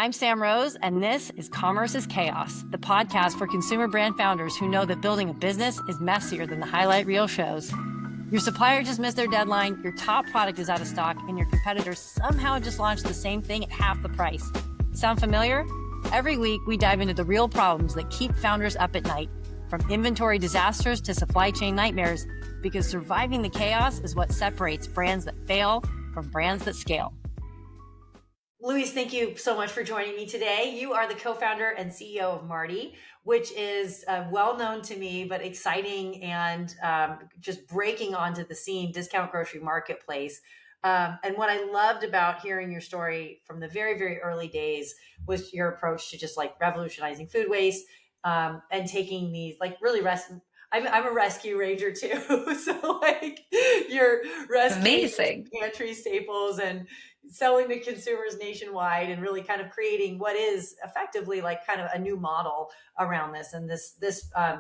I'm Sam Rose, and this is Commerce is Chaos, the podcast for consumer brand founders who know that building a business is messier than the highlight reel shows. Your supplier just missed their deadline, your top product is out of stock, and your competitors somehow just launched the same thing at half the price. Sound familiar? Every week, we dive into the real problems that keep founders up at night, from inventory disasters to supply chain nightmares, because surviving the chaos is what separates brands that fail from brands that scale. Louise, thank you so much for joining me today. You are the co-founder and CEO of Martie, which is well known to me, but exciting and just breaking onto the scene discount grocery marketplace. And what I loved about hearing your story from the very, very early days was your approach to just like revolutionizing food waste and taking these like really I'm a rescue ranger too. So like you're rescuing Amazing. pantry staples and selling to consumers nationwide and really kind of creating what is effectively like kind of a new model around this. And this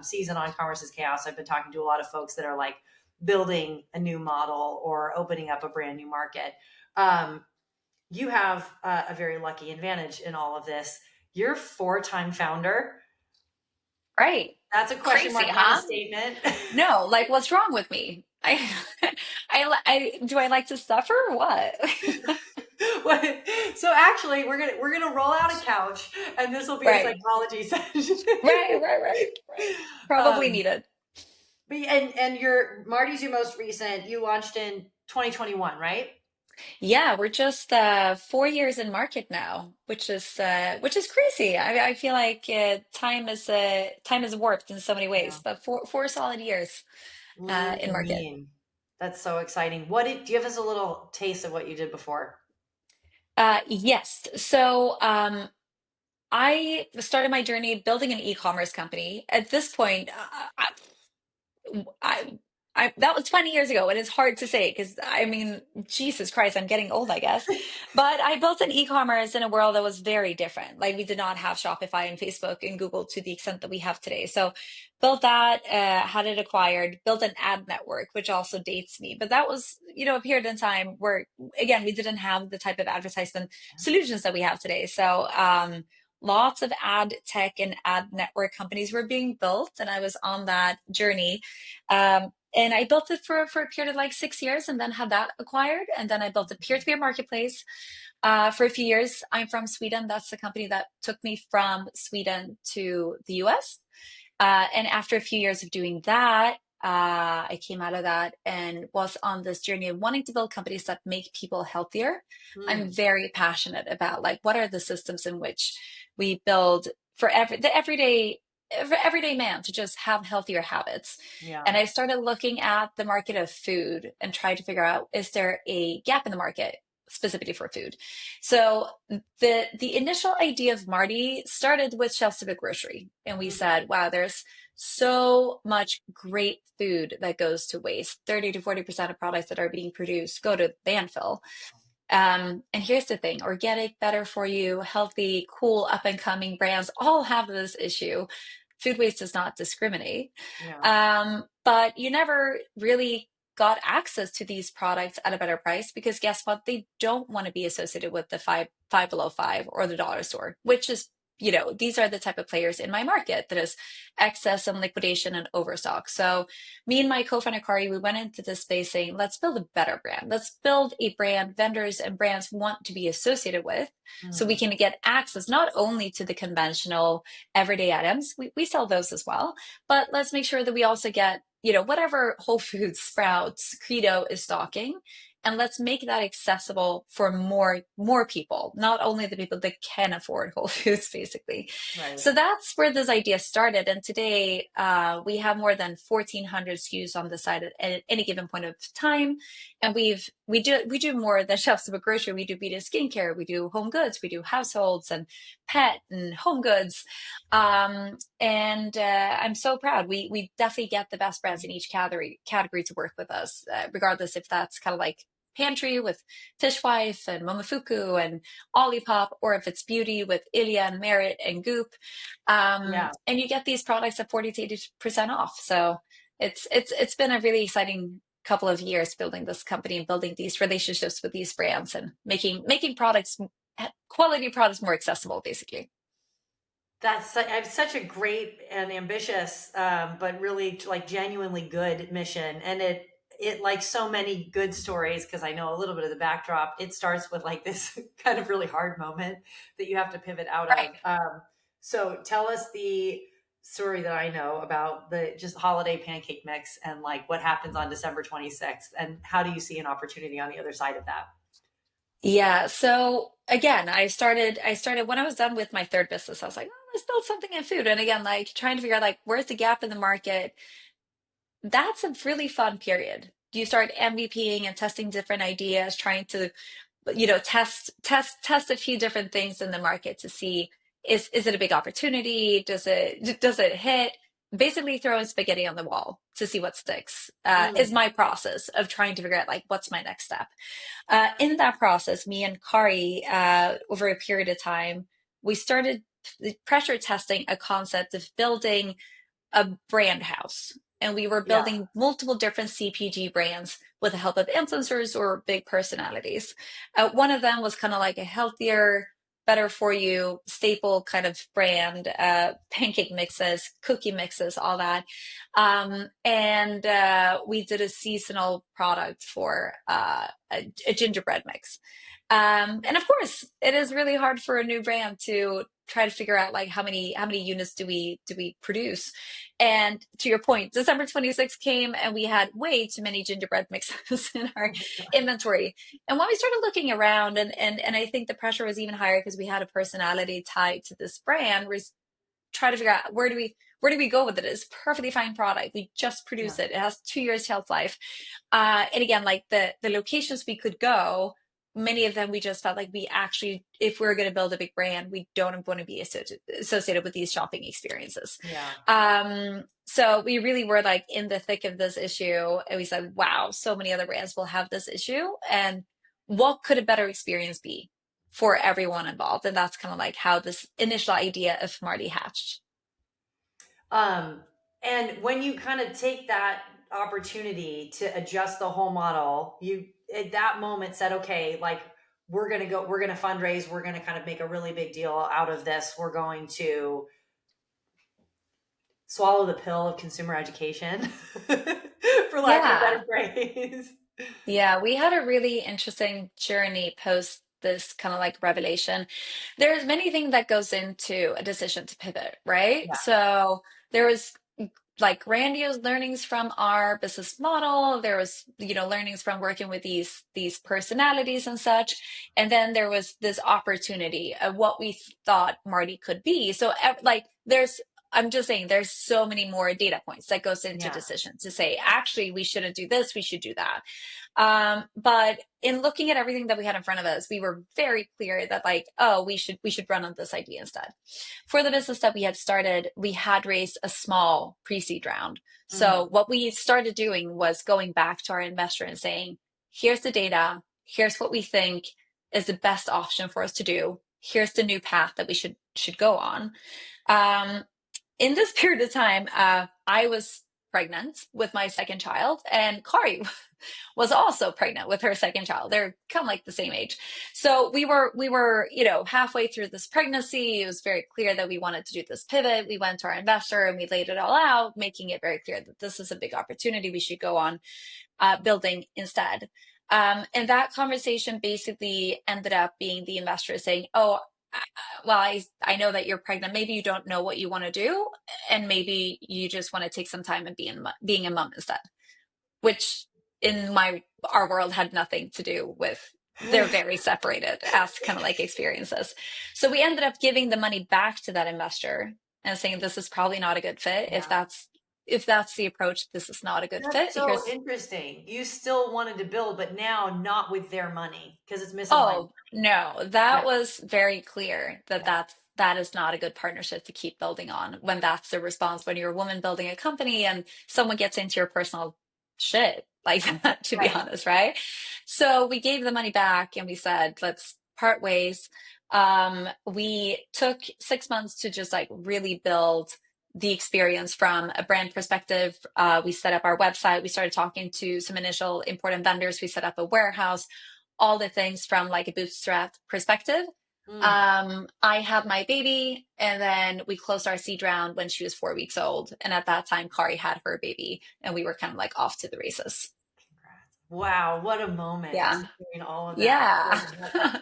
season on Commerce is Chaos, I've been talking to a lot of folks that are like building a new model or opening up a brand new market. You have a very lucky advantage in all of this. You're a 4-time founder. Right. That's a question Crazy, mark, huh? not a statement. No, like what's wrong with me? I do I like to suffer or what? So actually, we're gonna roll out a couch, and this will be a Right. psychology session. Right. Probably um, needed. and your Martie's your most recent. You launched in 2021, right? Yeah, we're just 4 years in market now, which is crazy. I feel like time is warped in so many Yeah. ways, but four solid years in market. Lean. That's so exciting. Do you give us a little taste of what you did before? Yes. So I started my journey building an e-commerce company. At this point, I, that was 20 years ago, and it's hard to say because I mean, Jesus Christ, I'm getting old, I guess. But I built an e-commerce in a world that was very different. Like we did not have Shopify and Facebook and Google to the extent that we have today. So built that, had it acquired, built an ad network, which also dates me. But that was, a period in time where, again, we didn't have the type of advertisement solutions that we have today. So, lots of ad tech and ad network companies were being built, and I was on that journey. And I built it for a period of like 6 years and then had that acquired. And then I built a peer-to-peer marketplace for a few years. I'm from Sweden. That's the company that took me from Sweden to the US. And after a few years of doing that, I came out of that and was on this journey of wanting to build companies that make people healthier. I'm very passionate about like what are the systems in which we build for the everyday man to just have healthier habits. Yeah. And I started looking at the market of food and tried to figure out, is there a gap in the market specifically for food? So the initial idea of Martie started with shelf-stable grocery. And we said, wow, there's so much great food that goes to waste. 30 to 40% of products that are being produced go to landfill. And here's the thing, organic, better for you, healthy, cool, up and coming brands all have this issue. Food waste does not discriminate. Yeah. But you never really got access to these products at a better price because guess what? They don't want to be associated with the five below five or the dollar store, which is, these are the type of players in my market that is excess and liquidation and overstock. So me and my co-founder Kari, we went into this space saying, let's build a better brand. Let's build a brand vendors and brands want to be associated with so we can get access not only to the conventional everyday items, we sell those as well, but let's make sure that we also get whatever Whole Foods, Sprouts, Credo is stocking, and let's make that accessible for more people, not only the people that can afford Whole Foods, basically. Right. So that's where this idea started. And today we have more than 1,400 SKUs on the site at any given point of time. And we do more than shelves of a grocery. We do beauty skincare, we do home goods, we do households and pet and home goods. And I'm so proud. We definitely get the best brands in each category to work with us, regardless if that's kind of like pantry with Fishwife and Momofuku and Olipop, or if it's beauty with Ilia and Merit and Goop. And you get these products at 40 to 80% off. So it's been a really exciting couple of years building this company and building these relationships with these brands and making products quality products more accessible, basically. I have such a great and ambitious, but really like genuinely good mission. And it like so many good stories, because I know a little bit of the backdrop, it starts with like this kind of really hard moment that you have to pivot out Right. of. So tell us the story that I know about the just holiday pancake mix and like what happens on December 26th, and how do you see an opportunity on the other side of that? Yeah. So again, I started when I was done with my third business. I was like, oh, let's build something in food. And again, like trying to figure out like where's the gap in the market. That's a really fun period. You start MVPing and testing different ideas, trying to, test a few different things in the market to see is it a big opportunity? Does it hit? Basically throwing spaghetti on the wall to see what sticks, is Mm, my process of trying to figure out like what's my next step. In that process, me and Kari, over a period of time, we started pressure testing a concept of building a brand house. And we were yeah. building multiple different CPG brands with the help of influencers or big personalities. One of them was kind of like a healthier, better for you, staple kind of brand, pancake mixes, cookie mixes, all that. And we did a seasonal product for a gingerbread mix. And of course, it is really hard for a new brand to try to figure out like how many units do we produce. And to your point, December 26th came and we had way too many gingerbread mixes in our inventory. And when we started looking around, and I think the pressure was even higher because we had a personality tied to this brand, we try to figure out where do we go with it. It's a perfectly fine product. We just Yeah. produce it. It has 2 years shelf life. And again, like the locations we could go, many of them we just felt like we actually, if we're going to build a big brand, we don't want to be associated with these shopping experiences. Yeah. So we really were like in the thick of this issue, and we said, wow, so many other brands will have this issue, and what could a better experience be for everyone involved? And that's kind of like how this initial idea of Martie hatched. Um, and when you kind of take that opportunity to adjust the whole model, you at that moment said, okay, like we're going to fundraise, we're going to kind of make a really big deal out of this. We're going to swallow the pill of consumer education, for lack of a Yeah. better phrase. Yeah, we had a really interesting journey post this kind of like revelation. There's many things that goes into a decision to pivot, right? Yeah. So there was like grandiose learnings from our business model. There was, learnings from working with these personalities and such. And then there was this opportunity of what we thought Marty could be. So like I'm just saying there's so many more data points that goes into Yeah. decision to say, actually, we shouldn't do this, we should do that. But in looking at everything that we had in front of us, we were very clear that like, oh, we should run on this idea instead. For the business that we had started, we had raised a small pre-seed round. So Mm, what we started doing was going back to our investor and saying, here's the data, here's what we think is the best option for us to do. Here's the new path that we should go on. Um, in this period of time, I was pregnant with my second child, and Kari was also pregnant with her second child. They're kind of like the same age. So we were, halfway through this pregnancy. It was very clear that we wanted to do this pivot. We went to our investor and we laid it all out, making it very clear that this is a big opportunity we should go on building instead. And that conversation basically ended up being the investor saying, oh, well, I know that you're pregnant. Maybe you don't know what you want to do, and maybe you just want to take some time and being a mom instead, which in our world had nothing to do with. They're very separated as kind of like experiences. So we ended up giving the money back to that investor and saying, this is probably not a good fit. If yeah. that's the approach, this is not a good fit. That's so Here's interesting. You still wanted to build, but now not with their money because it's misaligned. Oh, no, that Yeah. was very clear that Yeah. that is not a good partnership to keep building on when that's the response when you're a woman building a company and someone gets into your personal shit like that, to be Right. honest, right? So we gave the money back and we said, let's part ways. We took 6 months to just like really build the experience from a brand perspective. We set up our website. We started talking to some initial important vendors. We set up a warehouse, all the things from like a bootstrap perspective. Mm. I had my baby, and then we closed our seed round when she was 4 weeks old. And at that time, Kari had her baby, and we were kind of like off to the races. Congrats. Wow, what a moment Yeah. doing all of that. Yeah.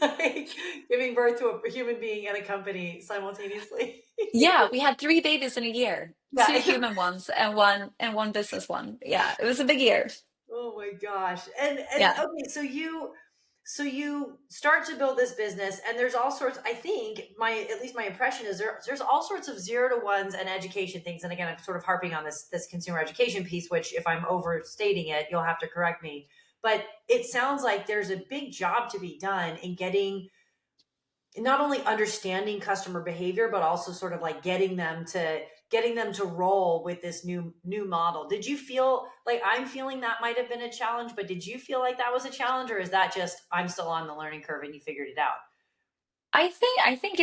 Like giving birth to a human being and a company simultaneously. Yeah, we had three babies in a year, two Yeah. human ones and one business one. Yeah, it was a big year. Oh my gosh. And Yeah. okay, so you start to build this business and there's all sorts, I think my at least my impression is there's all sorts of 0 to 1s and education things. And again, I'm sort of harping on this consumer education piece, which if I'm overstating it, you'll have to correct me. But it sounds like there's a big job to be done in getting not only understanding customer behavior but also sort of like getting them to roll with this new model. Did you feel like I'm feeling that might have been a challenge, but did you feel like that was a challenge, or is that just I'm still on the learning curve and you figured it out? I think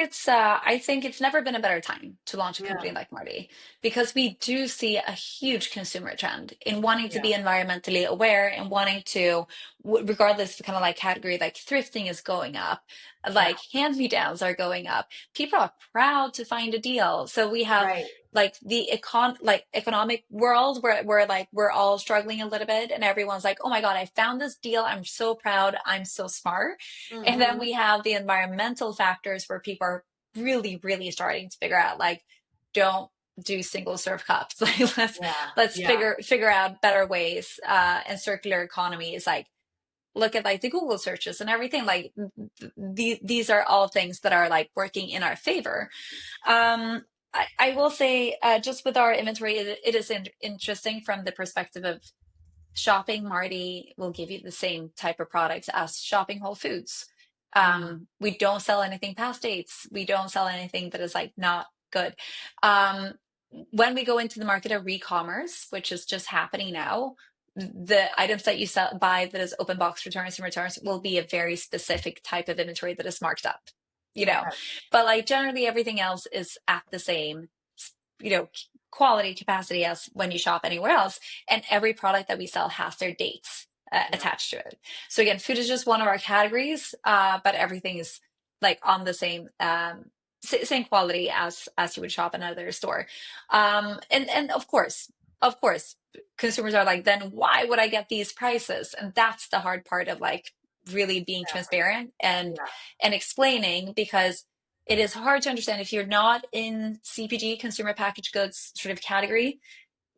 it's never been a better time to launch a Yeah. company like Marty, because we do see a huge consumer trend in wanting to Yeah. be environmentally aware and wanting to, regardless of kind of like category, like thrifting is going up, Yeah. like hand-me-downs are going up. People are proud to find a deal. So we have Right. like the economic world where like we're all struggling a little bit, and everyone's like, oh my God, I found this deal. I'm so proud. I'm so smart. And then Mm-hmm. we have the environmental factors where people are really, really starting to figure out like, don't do single serve cups. Like Yeah. let's Yeah. figure out better ways. And circular economy is like, look at like the Google searches and everything. Like these are all things that are like working in our favor. I will say, just with our inventory, it is interesting from the perspective of shopping Marty will give you the same type of products as shopping Whole Foods. Mm. We don't sell anything past dates. We don't sell anything that is like not good. Um, when we go into the market of re-commerce, which is just happening now, the items that you buy that is open box returns and returns will be a very specific type of inventory that is marked up, you know. Okay. But like generally everything else is at the same, you know, quality capacity as when you shop anywhere else. And every product that we sell has their dates Yeah. attached to it. So again, food is just one of our categories, but everything is like on the same same quality as you would shop in another store. And of course, consumers are like, then why would I get these prices? And that's the hard part of like really being Exactly. transparent Yeah. and explaining, because it is hard to understand if you're not in CPG, consumer packaged goods sort of category,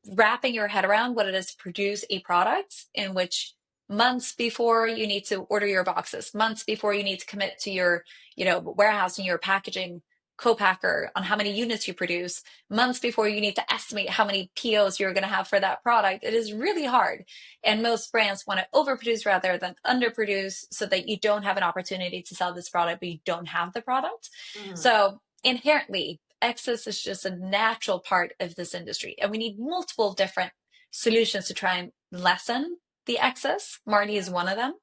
wrapping your head around what it is to produce a product in which months before you need to order your boxes, months before you need to commit to your, you know, warehousing, your packaging co-packer on how many units you produce, months before you need to estimate how many POs you're going to have for that product. It is really hard. And most brands want to overproduce rather than underproduce so that you don't have an opportunity to sell this product, but you don't have the product. Hmm. So inherently, excess is just a natural part of this industry. And we need multiple different solutions to try and lessen the excess. Marty is one of them.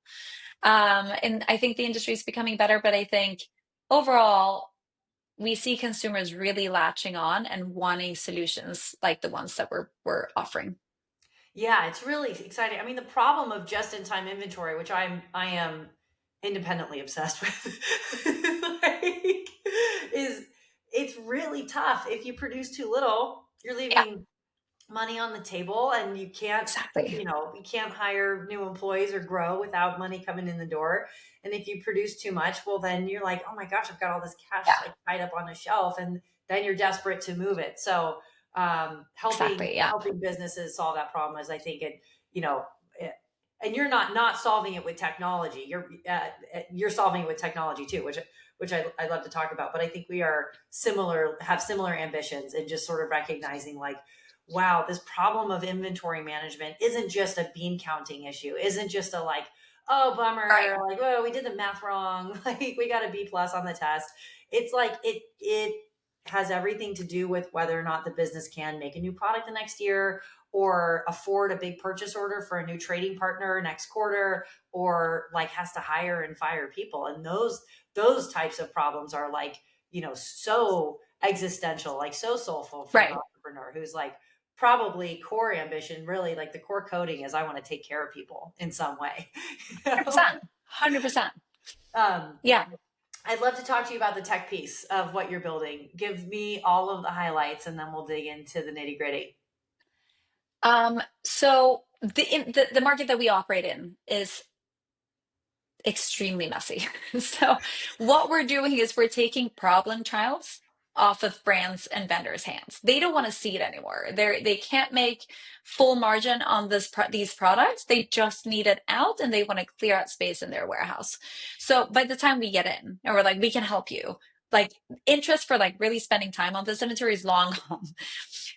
And I think the industry is becoming better, but I think overall, we see consumers really latching on and wanting solutions like the ones that we're offering. Yeah, it's really exciting. I mean, the problem of just-in-time inventory, which I am independently obsessed with, like, is it's really tough. If you produce too little, you're Yeah, leaving money on the table and you can't, exactly. you can't hire new employees or grow without money coming in the door. And if you produce too much, well, then you're like, oh my gosh, I've got all this cash Yeah, like tied up on a shelf, and then you're desperate to move it. So helping exactly. Yeah, helping businesses solve that problem is, I think, you know, it, and you're not solving it with technology. You're solving it with technology too, which I love to talk about. But I think we have similar ambitions, and just sort of recognizing like, wow, this problem of inventory management isn't just a bean counting issue, isn't just a like, oh, right, bummer, like, oh, we did the math wrong, like we got a B plus on the test. It's like it has everything to do with whether or not the business can make a new product the next year, or afford a big purchase order for a new trading partner next quarter, or like has to hire and fire people. And those types of problems are like, so existential, like so soulful for an right. entrepreneur who's like, probably core ambition, really like the core coding is I want to take care of people in some way. You know? 100%. 100%. um Yeah. I'd love to talk to you about the tech piece of what you're building. Give me all of the highlights and then we'll dig into the nitty gritty. So the market that we operate in is extremely messy. So what we're doing is we're taking problem childs off of brands and vendors' hands. They don't want to see it anymore. They can't make full margin on these products. They just need it out and they want to clear out space in their warehouse. So by the time we get in and we're like, we can help you. Like interest for like really spending time on this inventory is long gone,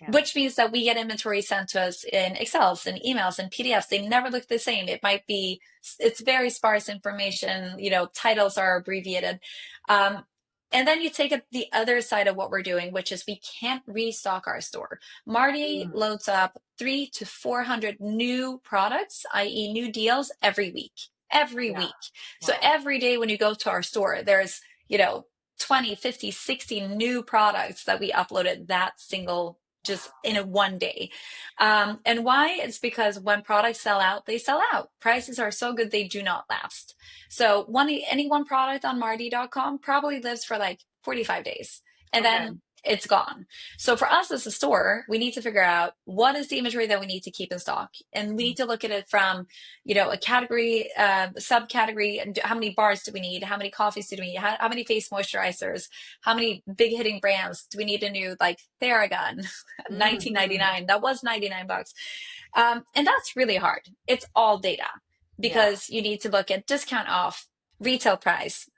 Yeah. which means that we get inventory sent to us in Excels and emails and PDFs. They never look the same. It's very sparse information. Titles are abbreviated. Um, and then you take it the other side of what we're doing, which is we can't restock our store. Martie Mm. loads up 300 to 400 new products, i.e., new deals every week. Every Yeah. week. So Wow. every day when you go to our store, there's, 20, 50, 60 new products that we uploaded that single just in a one day. And why? It's because when products sell out, they sell out. Prices are so good, they do not last. So any one product on Martie.com probably lives for like 45 days and Okay. then it's gone. So for us as a store, we need to figure out what is the inventory that we need to keep in stock. And we need to look at it from, a category, subcategory, and how many bars do we need? How many coffees do we need? How many face moisturizers? How many big hitting brands do we need? A new like Theragun, Mm-hmm. 19.99. That was 99 bucks. And that's really hard. It's all data Yeah. because you need to look at discount off, retail price,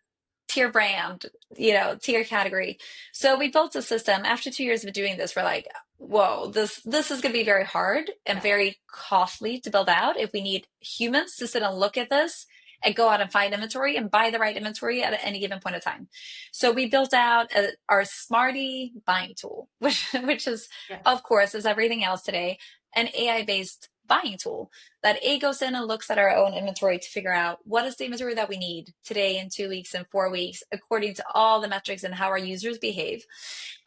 tier brand, tier category. So we built a system. After 2 years of doing this, we're like, whoa, this is going to be very hard and Yeah. very costly to build out if we need humans to sit and look at this and go out and find inventory and buy the right inventory at any given point of time. So we built out our Smarty buying tool, which is, Yeah. of course, as everything else today, an AI-based buying tool that goes in and looks at our own inventory to figure out what is the inventory that we need today, in 2 weeks, and 4 weeks, according to all the metrics and how our users behave.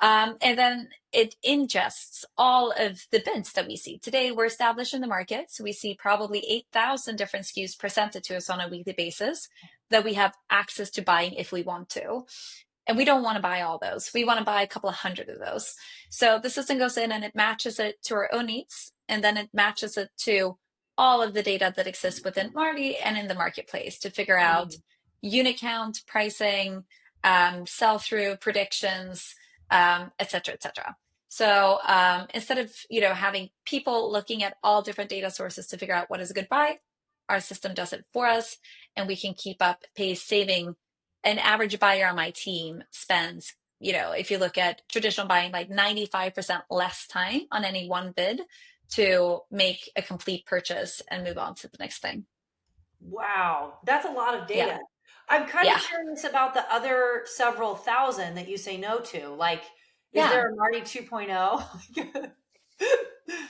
And then it ingests all of the bids that we see. Today, we're established in the market, so we see probably 8,000 different SKUs presented to us on a weekly basis that we have access to buying if we want to. And we don't want to buy all those. We want to buy a couple of hundred of those. So the system goes in and it matches it to our own needs. And then it matches it to all of the data that exists within Martie and in the marketplace to figure out Mm. unit count, pricing, sell through predictions, et cetera, et cetera. So instead of having people looking at all different data sources to figure out what is a good buy, our system does it for us, and we can keep up pace, saving an average buyer on my team spends, if you look at traditional buying, like 95% less time on any one bid to make a complete purchase and move on to the next thing. Wow. That's a lot of Yeah. data. I'm kind of Yeah. curious about the other several thousand that you say no to. Like, is Yeah. there a Marty 2.0?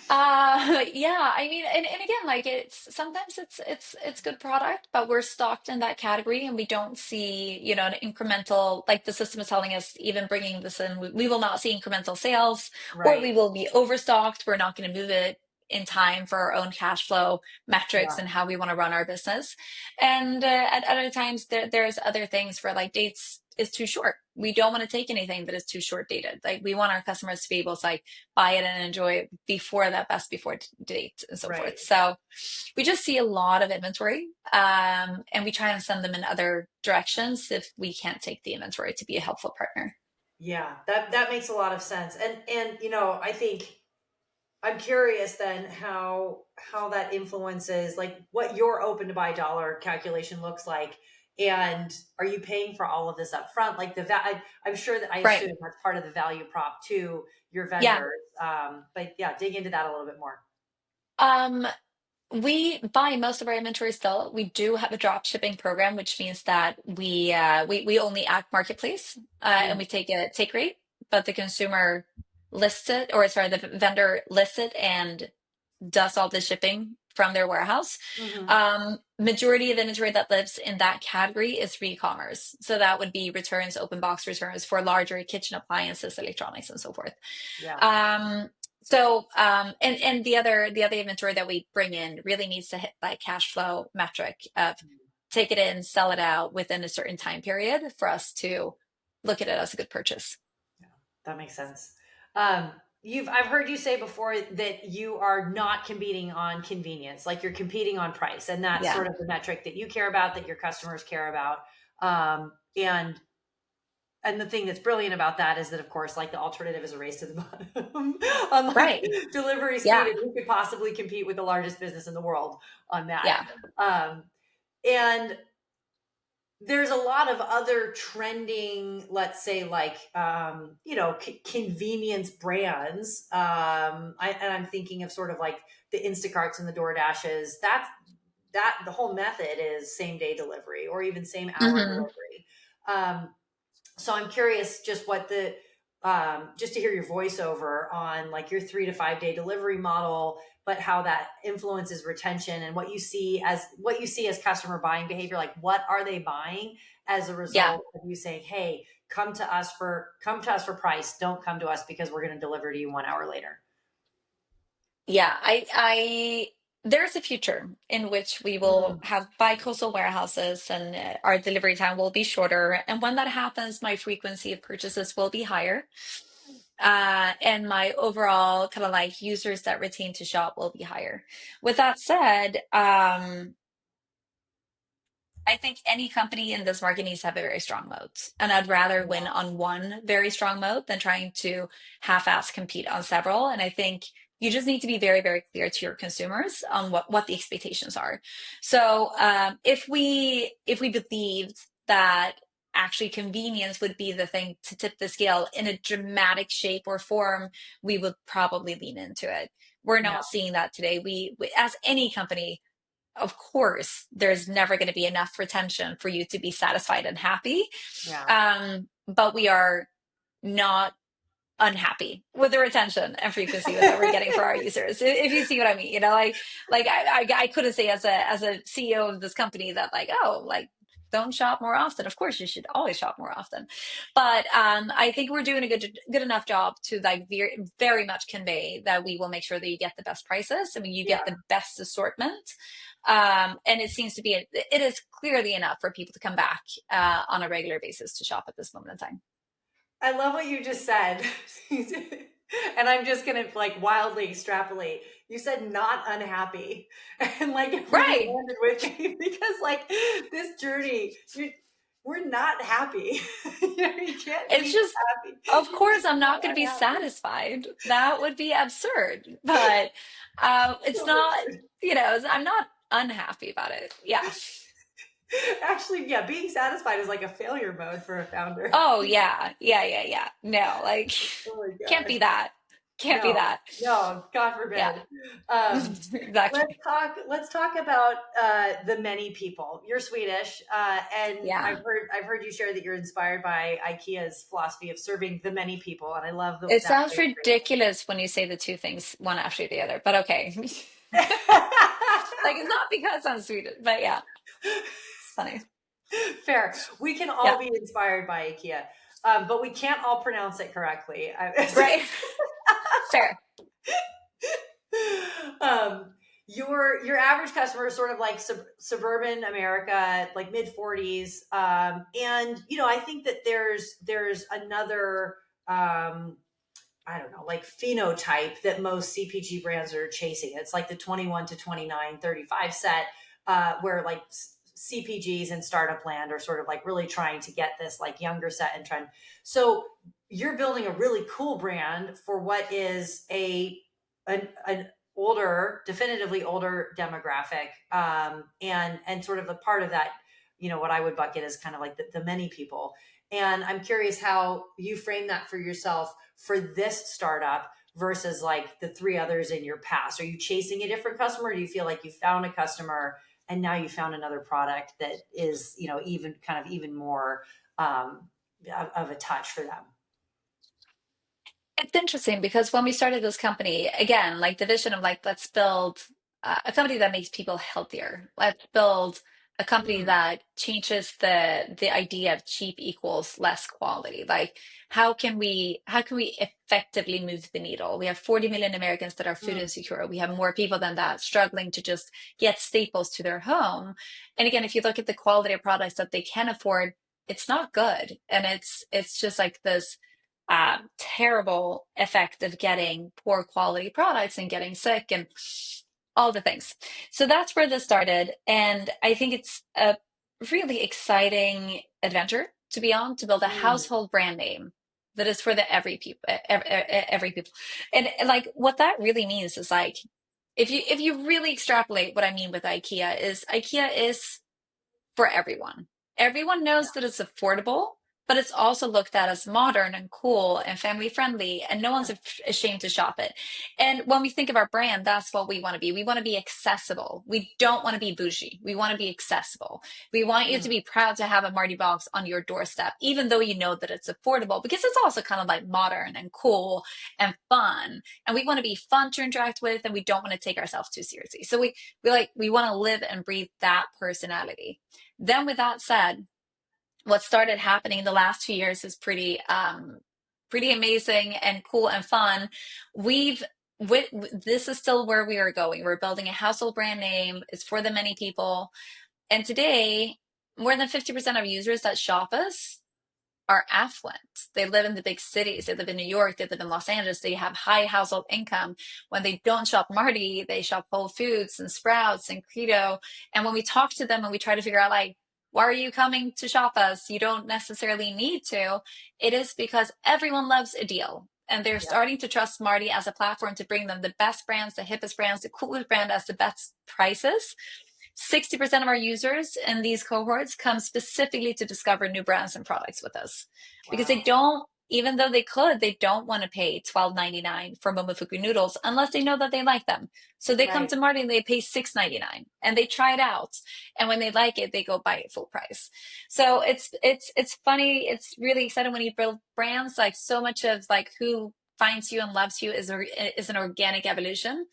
Yeah, I mean, and again, like it's sometimes it's good product, but we're stocked in that category and we don't see, an incremental, like the system is telling us, even bringing this in, we will not see incremental sales, or Right. we will be overstocked. We're not going to move it in time for our own cash flow metrics Yeah. and how we want to run our business. And at other times, there's other things where like dates is too short. We don't want to take anything that is too short dated. Like we want our customers to be able to like buy it and enjoy it before that best before date and so Right. forth. So we just see a lot of inventory, and we try and send them in other directions if we can't take the inventory to be a helpful partner. Yeah. That makes a lot of sense. And I think I'm curious then how that influences like what your open to buy dollar calculation looks like. And are you paying for all of this up front? Like I'm sure that I Right. assume that's part of the value prop to your Yeah. vendors. But yeah, dig into that a little bit more. Um, we buy most of our inventory still. We do have a drop shipping program, which means that we only act marketplace, and Mm. we take a take rate, but the consumer lists it, or sorry, the vendor lists it and does all the shipping from their warehouse. Hmm. Majority of inventory that lives in that category is re-commerce. So that would be returns, open box returns for larger kitchen appliances, electronics, and so forth. Yeah. Um, and the other inventory that we bring in really needs to hit that cash flow metric of take it in, sell it out within a certain time period for us to look at it as a good purchase. Yeah, that makes sense. Um, I've heard you say before that you are not competing on convenience, like you're competing on price, and that's Yeah. sort of the metric that you care about, that your customers care about. And the thing that's brilliant about that is that, of course, like the alternative is a race to the bottom on like Right. delivery speed, Yeah. and who could possibly compete with the largest business in the world on that. Yeah. Um, and there's a lot of other trending, let's say, like convenience brands. And I'm thinking of sort of like the Instacarts and the DoorDashes. That the whole method is same day delivery or even same hour Hmm. delivery. So I'm curious just what the just to hear your voiceover on like your 3 to 5 day delivery model, but how that influences retention and what you see as customer buying behavior. Like, what are they buying as a Yeah. result of you saying, "Hey, come to us for price. Don't come to us because we're going to deliver to you 1 hour later." Yeah. There's a future in which we will Mm, have bi-coastal warehouses and our delivery time will be shorter. And when that happens, my frequency of purchases will be higher. And my overall kind of like users that retain to shop will be higher. With that said, I think any company in this market needs to have a very strong moat. And I'd rather win on one very strong moat than trying to half-ass compete on several. And I think you just need to be very, very clear to your consumers on what the expectations are. So if we believed that actually convenience would be the thing to tip the scale in a dramatic shape or form, we would probably lean into it. We're yeah, not seeing that today. We as any company, of course, there's never going to be enough retention for you to be satisfied and happy. yeah, But we are not unhappy with the retention and frequency that we're getting for our users. If you see what I mean, I couldn't say as a CEO of this company that like, oh, like don't shop more often. Of course, you should always shop more often. But I think we're doing a good enough job to like very, very much convey that we will make sure that you get the best prices. I mean, you yeah. get the best assortment. And it seems to be, it is clearly enough for people to come back on a regular basis to shop at this moment in time. I love what you just said. And I'm just going to like wildly extrapolate. You said not unhappy. And like it really Right. landed with me because like this journey, we're not happy. You can't It's be just, happy. of You're course, just I'm not not going to be unhappy. satisfied. That would be absurd. But it's So not, absurd. I'm not unhappy about it. Yeah. Actually, yeah, being satisfied is like a failure mode for a founder. Oh, yeah. Yeah. Yeah. Yeah. No, like, Oh my can't be God. that. Can't be No, that. no, God Yeah. forbid. Um, let's Exactly. talk. Let's talk about the many people. You're Swedish, and Yeah. I've heard you share that you're inspired by IKEA's philosophy of serving the many people, and I love It that sounds imagery. ridiculous when you say the two things one after the other, but okay. Like, it's not because I'm Swedish, but yeah, it's funny. Fair. We can Yeah. all be inspired by IKEA, but we can't all pronounce it correctly. Right. Fair. um, your average customer is sort of like suburban America, like mid 40s, and I think that there's another I don't know, like phenotype that most CPG brands are chasing. It's like the 21 to 29, 35 set, where like CPGs and startup land are sort of like really trying to get this like younger set and trend. So you're building a really cool brand for what is an older, definitively older demographic, and sort of a part of that, what I would bucket as kind of like the many people. And I'm curious how you frame that for yourself for this startup versus like the three others in your past. Are you chasing a different customer? Or do you feel like you found a customer and now you found another product that is, even more of a touch for them? It's interesting because when we started this company, again, like the vision of like, let's build a company that makes people healthier. Let's build a company Mm. that changes the idea of cheap equals less quality. Like how can we effectively move the needle? We have 40 million Americans that are food Mm. insecure. We have more people than that struggling to just get staples to their home. And again, if you look at the quality of products that they can afford, it's not good. And it's just like this terrible effect of getting poor quality products and getting sick and all the things. So that's where this started. And I think it's a really exciting adventure to be on, to build a Mm. household brand name that is for the every people. And like what that really means is like if you really extrapolate what I mean with IKEA is for everyone. Everyone knows that it's affordable, but it's also looked at as modern and cool and family friendly, and no one's ashamed to shop it. And when we think of our brand, that's what we want to be. We want to be accessible. We don't want to be bougie. We want to be accessible. We want you to Mm. be proud to have a Marty box on your doorstep, even though you know that it's affordable, because it's also kind of like modern and cool and fun. And we want to be fun to interact with, and we don't want to take ourselves too seriously. So we want to live and breathe that personality. Then, with that said, what started happening in the last 2 years is pretty amazing and cool and fun. We've with, this is still where we are going. We're building a household brand name. It's for the many people. And today, more than 50% of users that shop us are affluent. They live in the big cities. They live in New York. They live in Los Angeles. They have high household income. When they don't shop Marty, they shop Whole Foods and Sprouts and Credo. And when we talk to them and we try to figure out, like, why are you coming to shop us? You don't necessarily need to. It is because everyone loves a deal. And they're Yeah. starting to trust Marty as a platform to bring them the best brands, the hippest brands, the coolest brand as the best prices. 60% of our users in these cohorts come specifically to discover new brands and products with us because they Wow. don't, even though they don't want to pay $12.99 for Momofuku noodles unless they know that they like them. So they come Right. to Marty and they pay $6.99 and they try it out. And when they like it, they go buy it full price. So it's funny. It's really exciting when you build brands. Like so much of like who finds you and loves you is an organic evolution.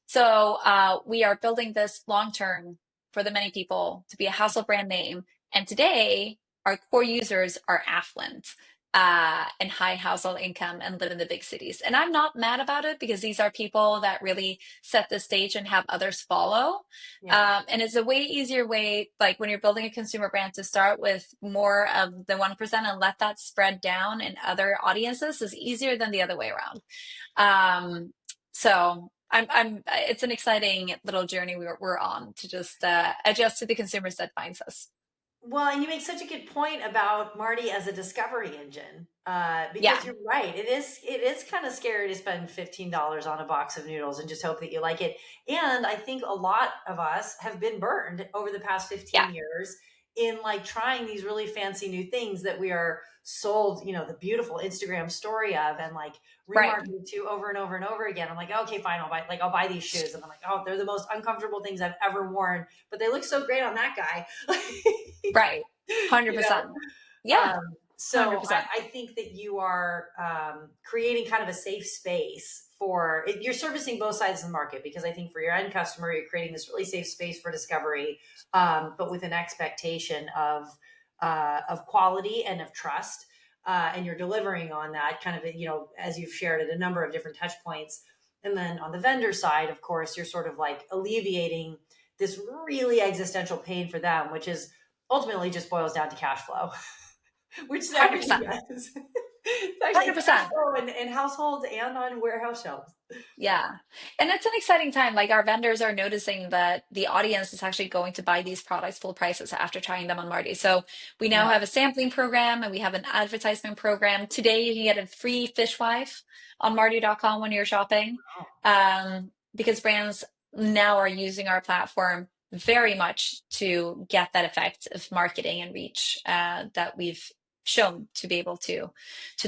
So we are building this long term for the many people to be a household brand name. And today, our core users are affluent and high household income and live in the big cities. And I'm not mad about it because these are people that really set the stage and have others follow. Yeah. And it's a way easier way, like when you're building a consumer brand, to start with more of the 1% and let that spread down in other audiences is easier than the other way around. So it's an exciting little journey we're on to just adjust to the consumers that finds us. Well, and you make such a good point about Marty as a discovery engine, because Yeah, you're right. It is kind of scary to spend $15 on a box of noodles and just hope that you like it. And I think a lot of us have been burned over the past yeah, 15 years in like trying these really fancy new things that we are sold, the beautiful Instagram story of, and like right, remarketed to over and over and over again. I'm like, okay, fine, I'll buy these shoes, and I'm like, oh, they're the most uncomfortable things I've ever worn, but they look so great on that guy. right. you know 100%. Yeah, um, so 100%. I think that you are creating kind of a safe space for it. You're servicing both sides of the market, because I think for your end customer, you're creating this really safe space for discovery, but with an expectation of quality and of trust. And you're delivering on that kind of, as you've shared at a number of different touch points. And then on the vendor side, of course, you're sort of like alleviating this really existential pain for them, which is ultimately just boils down to cash flow, which is everything 100%. does. It's cash 100%. flow in households and on warehouse shelves. Yeah. And it's an exciting time. Like our vendors are noticing that the audience is actually going to buy these products full prices after trying them on Marty. So we now Yeah. have a sampling program and we have an advertisement program. Today you can get a free fishwife on Marty.com when you're shopping. Oh. Because brands now are using our platform very much to get that effect of marketing and reach that we've shown to be able to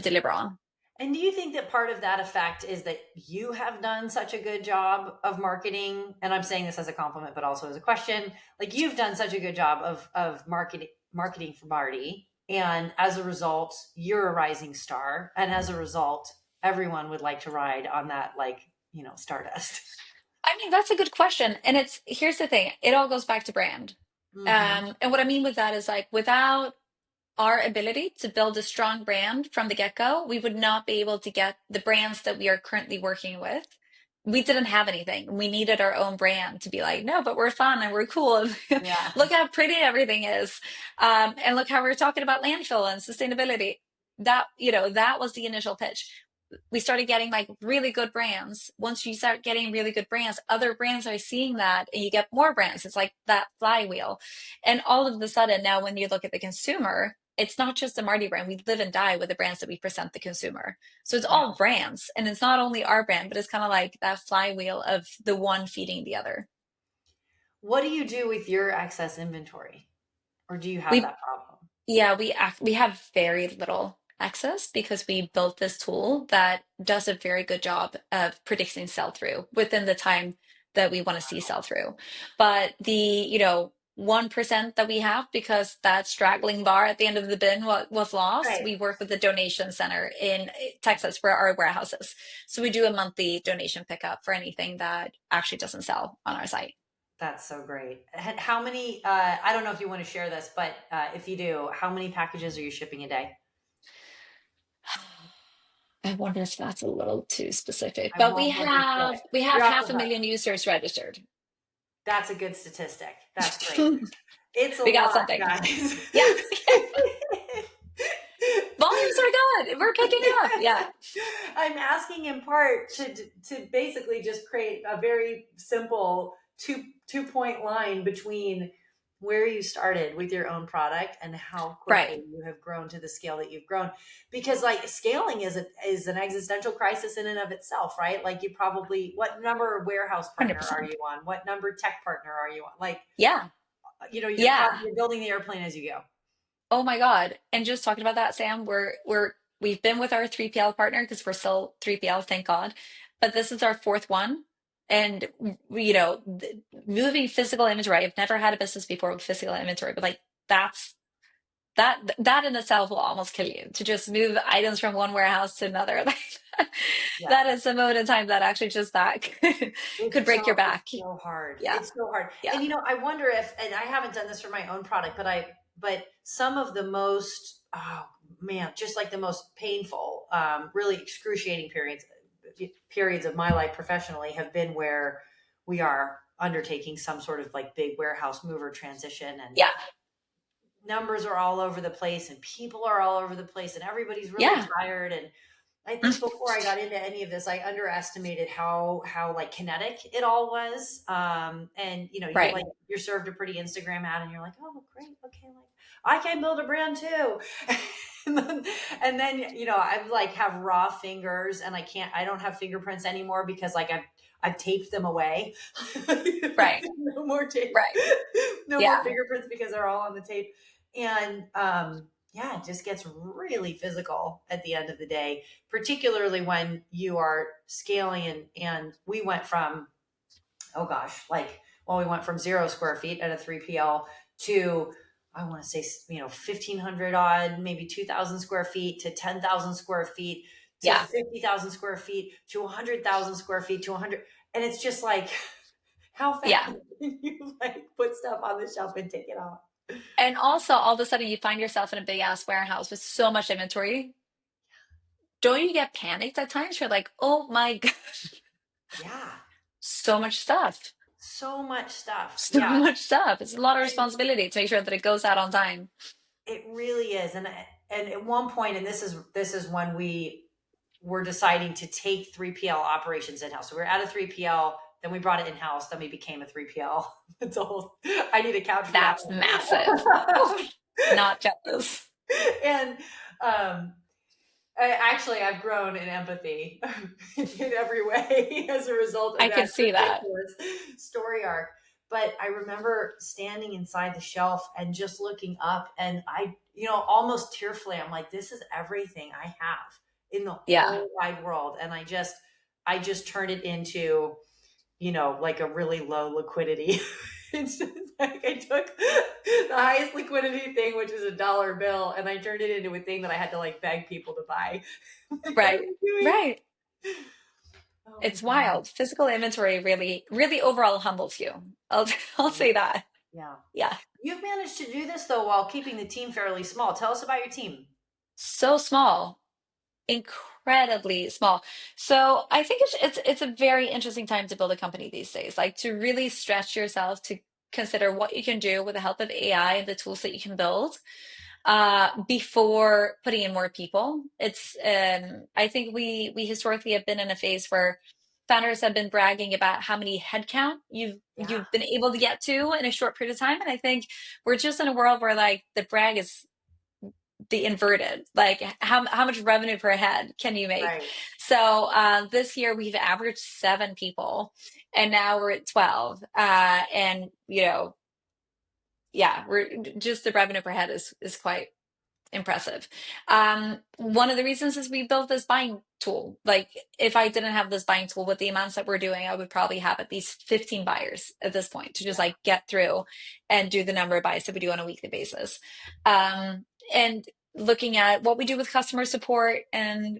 deliver on. And do you think that part of that effect is that you have done such a good job of marketing? And I'm saying this as a compliment, but also as a question. Like, you've done such a good job of marketing for Marty, and as a result, you're a rising star, and as a result, everyone would like to ride on that, like, stardust. I mean, that's a good question. And here's the thing, it all goes back to brand. Mm-hmm. And what I mean with that is like without our ability to build a strong brand from the get-go, we would not be able to get the brands that we are currently working with. We didn't have anything. We needed our own brand to be like, no, but we're fun and we're cool. And Yeah. look how pretty everything is. And look how we're talking about landfill and sustainability. That, that was the initial pitch. We started getting like really good brands. Once you start getting really good brands, other brands are seeing that and you get more brands. It's like that flywheel. And all of a sudden now when you look at the consumer, it's not just a Martie brand. We live and die with the brands that we present the consumer. So it's Yeah. all brands. And it's not only our brand, but it's kind of like that flywheel of the one feeding the other. What do you do with your excess inventory? Or do you have We that problem? Yeah, we have very little access because we built this tool that does a very good job of predicting sell through within the time that we want to see sell through. But the, 1% that we have, because that straggling bar at the end of the bin was lost, Right. we work with the donation center in Texas where our warehouse is. So we do a monthly donation pickup for anything that actually doesn't sell on our site. That's so great. How many, I don't know if you want to share this, but if you do, how many packages are you shipping a day? I wonder if that's a little too specific, I but we won't let you say have it. we have You're off half the a hook. million users registered. That's a good statistic. That's great. It's a We got lot, something. guys. Yeah. Volumes are good. We're picking up. Yeah. I'm asking in part to basically just create a very simple two point line between where you started with your own product and how Right. quickly you have grown to the scale that you've grown. Because like scaling is an existential crisis in and of itself, right? Like you probably, what number warehouse partner are 100%. you on? What number tech partner are you on? Like, Yeah. Yeah. you're building the airplane as you go. Oh my God. And just talking about that, Sam, we've been with our 3PL partner because we're still 3PL, thank God. But this is our fourth one. And moving physical inventory, I've never had a business before with physical inventory, but like that in itself will almost kill you to just move items from one warehouse to another. Yeah. That is a moment in time that actually just that could break your back. It's so hard. Yeah. It's so hard. Yeah. And I wonder if, and I haven't done this for my own product, but some of the most, oh man, just like the most painful, really excruciating periods of my life professionally have been where we are undertaking some sort of like big warehouse mover transition, and Yeah. numbers are all over the place and people are all over the place and everybody's really Yeah. tired. And I think before I got into any of this, I underestimated how like kinetic it all was. And Right. you're served a pretty Instagram ad, and you're like, oh, great, okay, like I can build a brand too. and then I like have raw fingers, and I don't have fingerprints anymore because like I've taped them away. Right. No more tape. Right. No more Yeah. fingerprints because they're all on the tape. And yeah, it just gets really physical at the end of the day, particularly when you are scaling. And we went from, oh gosh, we went from 0 square feet at a 3PL to, I want to say, 1,500 odd, maybe 2,000 square feet to 10,000 square feet to Yeah. 50,000 square feet to 100,000 square feet to 100. And it's just like, how fast Yeah. can you like put stuff on the shelf and take it off? And also all of a sudden you find yourself in a big ass warehouse with so much inventory. Don't you get panicked at times? You're like, oh my God, Yeah. so much stuff. So much stuff. So Yeah. much stuff. It's a lot of And responsibility to make sure that it goes out on time. it really is. And at one point, and this is when we were deciding to take 3PL operations in-house. So we were at a 3PL, then we brought it in-house, then we became a 3PL. It's a whole, I need a couch for that That's one. massive. Not jealous. And I've grown in empathy in every way as a result of I that can see that. ridiculous story arc. But I remember standing inside the shelf and just looking up, and I, almost tearfully, I'm like, this is everything I have in the Yeah. whole wide world. And I just turned it into, like a really low liquidity. It's just like I took the highest liquidity thing, which is a dollar bill, and I turned it into a thing that I had to like beg people to buy. Like, what are Right. you doing? Right. Oh my It's God. wild. Physical inventory really, really overall humbles you. I'll say that. Yeah. Yeah. You've managed to do this though while keeping the team fairly small. Tell us about your team. So small, incredibly small. So I think it's a very interesting time to build a company these days, like to really stretch yourself to consider what you can do with the help of AI and the tools that you can build before putting in more people. It's I think we historically have been in a phase where founders have been bragging about how many headcount Yeah. you've been able to get to in a short period of time. And I think we're just in a world where like the brag is the inverted, like how much revenue per head can you make? Right. So this year we've averaged 7 people, and now we're at 12. And yeah, we're just the revenue per head is quite impressive. One of the reasons is we built this buying tool. Like if I didn't have this buying tool with the amounts that we're doing, I would probably have at least 15 buyers at this point to just Yeah. like get through and do the number of buys that we do on a weekly basis. And looking at what we do with customer support and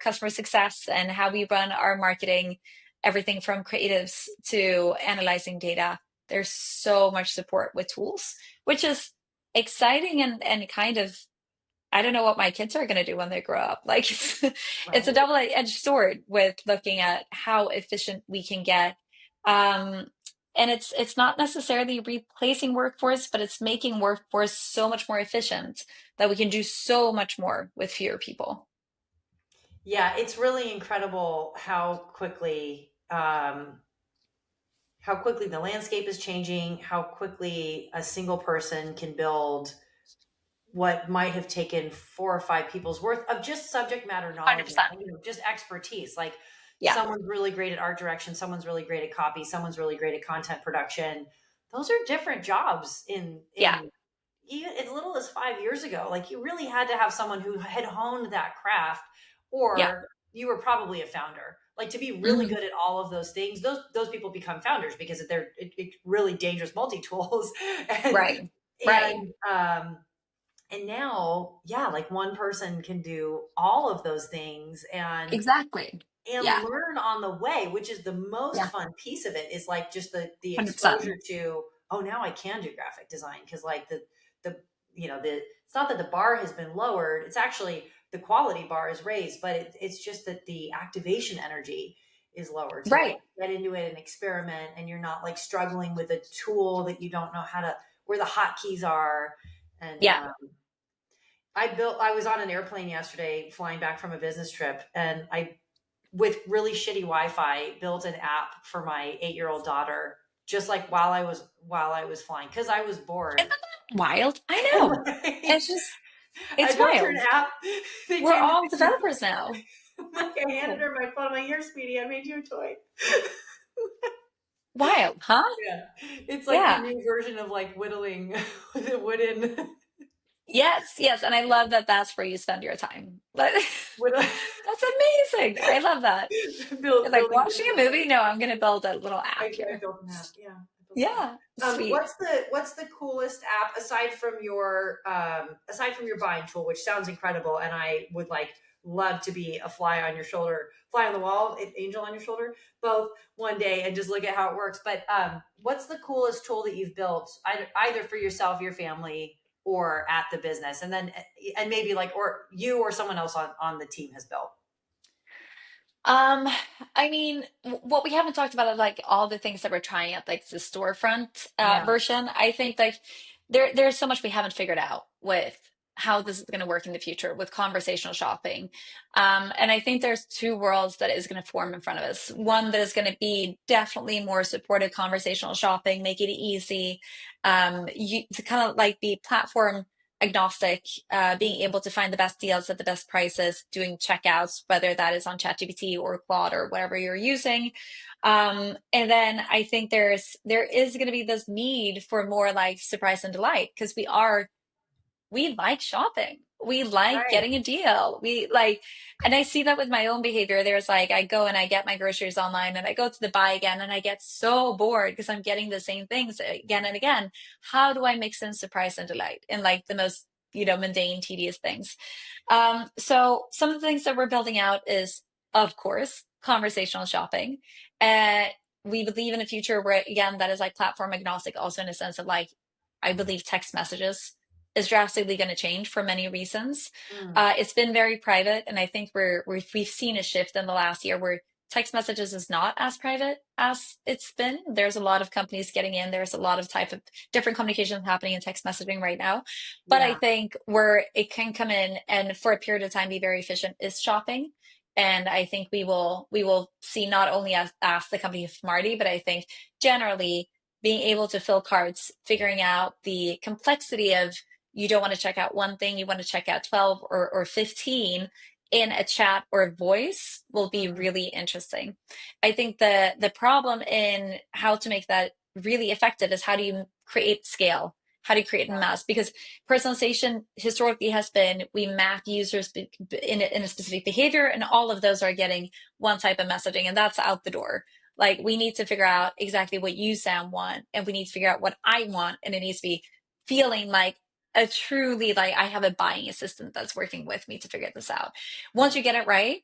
customer success and how we run our marketing, everything from creatives to analyzing data. There's so much support with tools, which is exciting and kind of, I don't know what my kids are going to do when they grow up. Like it's a Right. double-edged sword with looking at how efficient we can get. Um, and it's not necessarily replacing workforce, but it's making workforce so much more efficient that we can do so much more with fewer people. Yeah, it's really incredible how quickly the landscape is changing, how quickly a single person can build what might have taken 4 or 5 people's worth of just subject matter knowledge 100%. and just expertise. Like Yeah. someone's really great at art direction, someone's really great at copy, someone's really great at content production. Those are different jobs Yeah. in even as little as 5 years ago. Like you really had to have someone who had honed that craft, Yeah. or you were probably a founder. Like to be really Mhm. good at all of those things, those people become founders because they're really dangerous multi tools, and Right. Right. and um, and now, yeah, like one person can do all of those things Exactly. and Yeah. learn on the way, which is the most Yeah. fun piece of it, is like just the 100%. exposure to, oh, now I can do graphic design. Cause like the, it's not that the bar has been lowered. It's actually the quality bar is raised, but it's just that the activation energy is lower to like Right. get into it and experiment. And you're not like struggling with a tool that you don't know where the hotkeys are. And, Yeah. I was on an airplane yesterday flying back from a business trip, and with really shitty Wi-Fi, built an app for my 8-year-old daughter, just like while I was flying, because I was Isn't bored. that wild? I know. Right? It's just, I it's built her an wild. app. They We're came to all me. developers now. Like I handed Oh, her my phone. I'm like, here, Speedy, I made you a toy. wild, huh? Yeah, it's like the Yeah. new version of like whittling with a wooden Yes, yes. And I love that that's where you spend your time. But whittle, that's amazing. I love that. You're like building watching a business. movie? No, I'm going to build a little I app here. built an app. Yeah, I built an app. Yeah, sweet. What's the coolest app aside from your buying tool, which sounds incredible, and I would like love to be a fly on your shoulder, fly on the wall, angel on your shoulder, both one day, and just look at how it works. But what's the coolest tool that you've built, either for yourself, your family, or at the business, and maybe like or you or someone else on the team has built? Um, I mean, what we haven't talked about is like all the things that we're trying at like the storefront Yeah, version. I think like there's so much we haven't figured out with how this is going to work in the future with conversational shopping. And I think there's two worlds that is going to form in front of us. One that is going to be definitely more supported conversational shopping, make it easy, to kind of like be platform agnostic, being able to find the best deals at the best prices, doing checkouts, whether that is on ChatGPT or Claude or whatever you're using. And then I think there is going to be this need for more like surprise and delight because we like shopping. We like right. getting a deal. We like, and I see that with my own behavior. There's like, I go and I get my groceries online and I go to the buy again and I get so bored because I'm getting the same things again and again. How do I mix in surprise and delight in like the most, mundane, tedious things? So some of the things that we're building out is, of course, conversational shopping. Uh, we believe in a future where, again, that is like platform agnostic, also in a sense of like, I believe text messages is drastically going to change for many reasons. Mm, It's been very private, and I think we've seen a shift in the last year where text messages is not as private as it's been. There's a lot of companies getting in. There's a lot of type of different communications happening in text messaging right now. But I yeah. think where it can come in and for a period of time be very efficient is shopping. And I think we will see not only as the company of Martie, but I think generally being able to fill carts, figuring out the complexity of you don't want to check out one thing, you want to check out 12 or 15 in a chat or a voice will be Mhm. really interesting. I think the problem in how to make that really effective is how do you create scale? How do you create mass? Because personalization historically has been we map users in a specific behavior, and all of those are getting one type of messaging, and that's out the door. Like we need to figure out exactly what you, Sam, want, and we need to figure out what I want, and it needs to be feeling like a truly like I have a buying assistant that's working with me to figure this out. Once you get it right,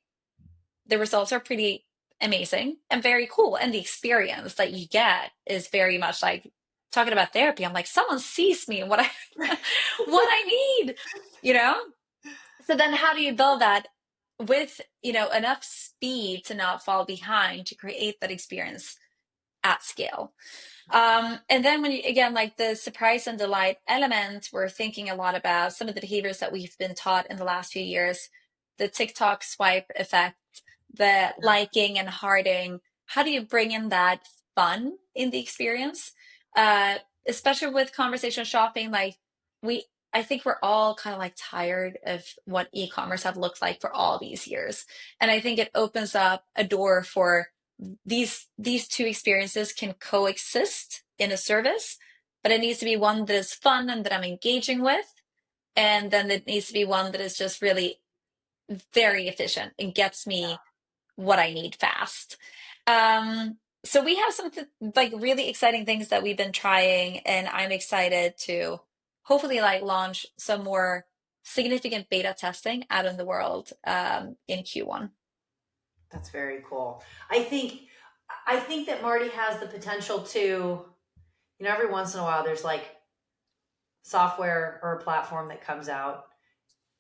the results are pretty amazing and very cool. And the experience that you get is very much like talking about therapy. I'm like, someone sees me and what I what I need, you know? So then how do you build that with, enough speed to not fall behind to create that experience at scale? And then when you, again, like the surprise and delight element, we're thinking a lot about some of the behaviors that we've been taught in the last few years, the TikTok swipe effect, the liking and hearting. How do you bring in that fun in the experience? Uh, Especially with conversation shopping, like we, I think we're all kind of like tired of what e-commerce have looked like for all these years. And I think it opens up a door for these two experiences can coexist in a service, but it needs to be one that is fun and that I'm engaging with, and then it needs to be one that is just really very efficient and gets me what I need fast. So we have some like really exciting things that we've been trying, and I'm excited to hopefully like launch some more significant beta testing out in the world in Q1. That's very cool. I think that Marty has the potential to, every once in a while there's like software or a platform that comes out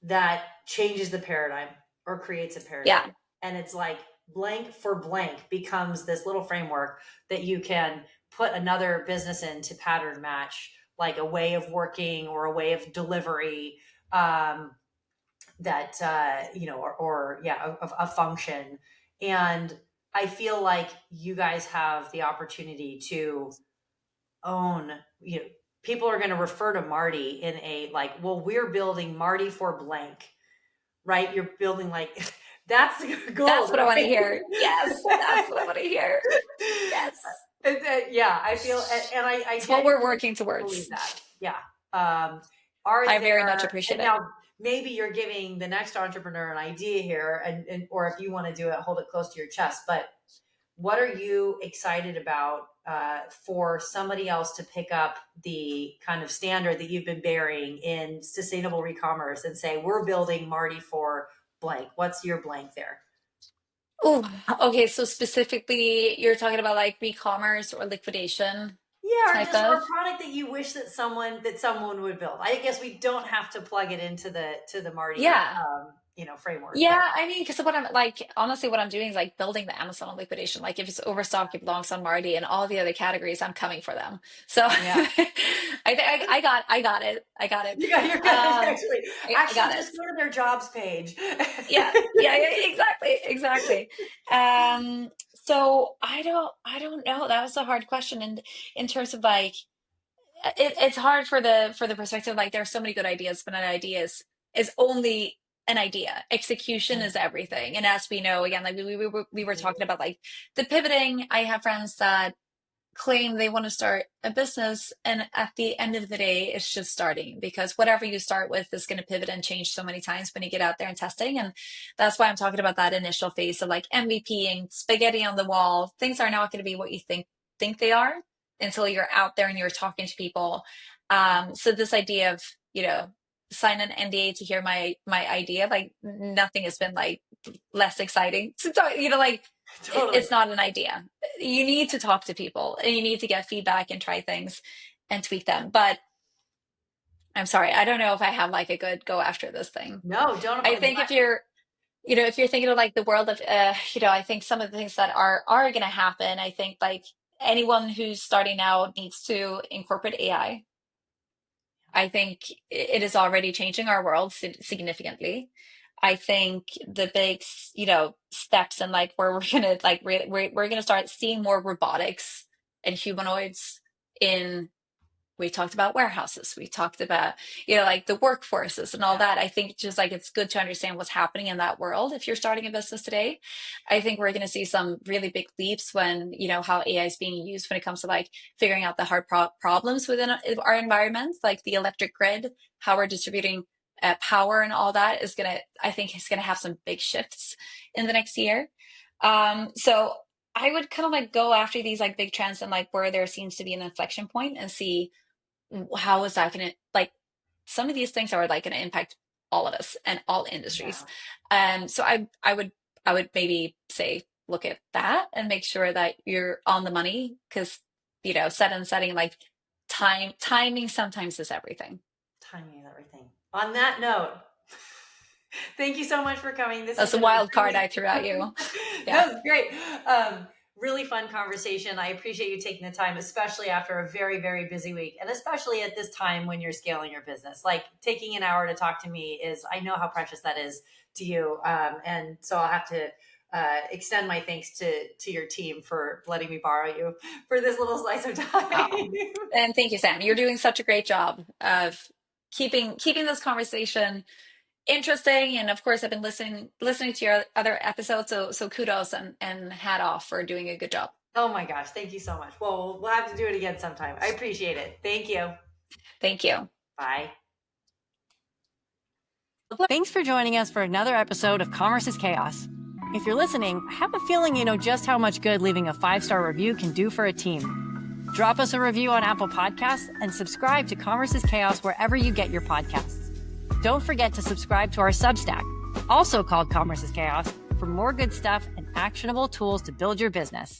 that changes the paradigm or creates a Yeah. paradigm. And it's like blank for blank becomes this little framework that you can put another business in to pattern match, like a way of working or a way of delivery, that or yeah, a function. And I feel like you guys have the opportunity to own, people are going to refer to Marty in a like, well, we're building Marty for blank, right? You're building like that's the goal, That's what I want to right? hear. Yes, that's what I want to hear. Yes. Yeah, I feel, and I It's what we're genuinely working believe towards. that. Yeah. Are I very much there, appreciate and it. now maybe you're giving the next entrepreneur an idea here, and or if you want to do it, hold it close to your chest. But what are you excited about for somebody else to pick up the kind of standard that you've been bearing in sustainable e-commerce and say, we're building Marty for blank? What's your blank there? Oh, okay. So specifically, you're talking about like e-commerce or liquidation Yeah, or type just or of. a product that you wish that someone would build. I guess we don't have to plug it into the Marty Yeah. framework, Yeah, but I mean, because what I'm like, honestly, what I'm doing is like building the Amazon liquidation. Like, if it's overstock, it belongs on Marty, and all the other categories, I'm coming for them. So, yeah. I think I got it. I got it. You're good. I Actually got it. just go to their jobs page. Yeah, yeah, yeah, exactly, exactly. So I don't know. That was a hard question, and in terms of like, it's hard for the perspective. Like, there are so many good ideas, but an idea is only an idea. Execution is everything. And as we know, again, like we were talking about like the pivoting. I have friends that claim they want to start a business, and at the end of the day it's just starting, because whatever you start with is going to pivot and change so many times when you get out there and testing. And that's why I'm talking about that initial phase of like MVP and spaghetti on the wall. Things are not going to be what you think they are until you're out there and you're talking to people. So this idea of, sign an NDA to hear my idea, like nothing has been like less exciting to talk, like Totally. It's not an idea. You need to talk to people and you need to get feedback and try things and tweak them. But I'm sorry, I don't know if I have like a good go after this thing. No, don't I apologize. think if you're, if you're thinking of like the world of, I think some of the things that are going to happen, I think like anyone who's starting out needs to incorporate AI. I think it is already changing our world significantly. I think the big, steps and like where we're gonna like we're gonna start seeing more robotics and humanoids in. We talked about warehouses. We talked about, like the workforces and all Yeah. that. I think just like it's good to understand what's happening in that world. If you're starting a business today, I think we're going to see some really big leaps when, how AI is being used when it comes to like figuring out the hard problems within our environment, like the electric grid, how we're distributing power and all that I think it's going to have some big shifts in the next year. So I would kind of like go after these like big trends and like where there seems to be an inflection point and see how is that going to like some of these things are like going to impact all of us and all industries. So I would maybe say look at that and make sure that you're on the money because setting like timing sometimes is everything. Timing is everything. On that note, thank you so much for coming. That's a wild card I threw at you. Yeah. That was great. Really fun conversation. I appreciate you taking the time, especially after a very, very busy week. And especially at this time when you're scaling your business. Like taking an hour to talk to me I know how precious that is to you. And so I'll have to extend my thanks to your team for letting me borrow you for this little slice of time. Oh. And thank you, Sam. You're doing such a great job of keeping this conversation interesting, and of course I've been listening to your other episodes, so kudos and hat off for doing a good job. Oh my gosh, thank you so much. Well, we'll have to do it again sometime. I appreciate it. Thank you. Thank you. Bye. Thanks for joining us for another episode of Commerce is Chaos. If you're listening, I have a feeling you know just how much good leaving a 5-star review can do for a team. Drop us a review on Apple Podcasts and subscribe to Commerce is Chaos wherever you get your podcasts. Don't forget to subscribe to our Substack, also called Commerce is Chaos, for more good stuff and actionable tools to build your business.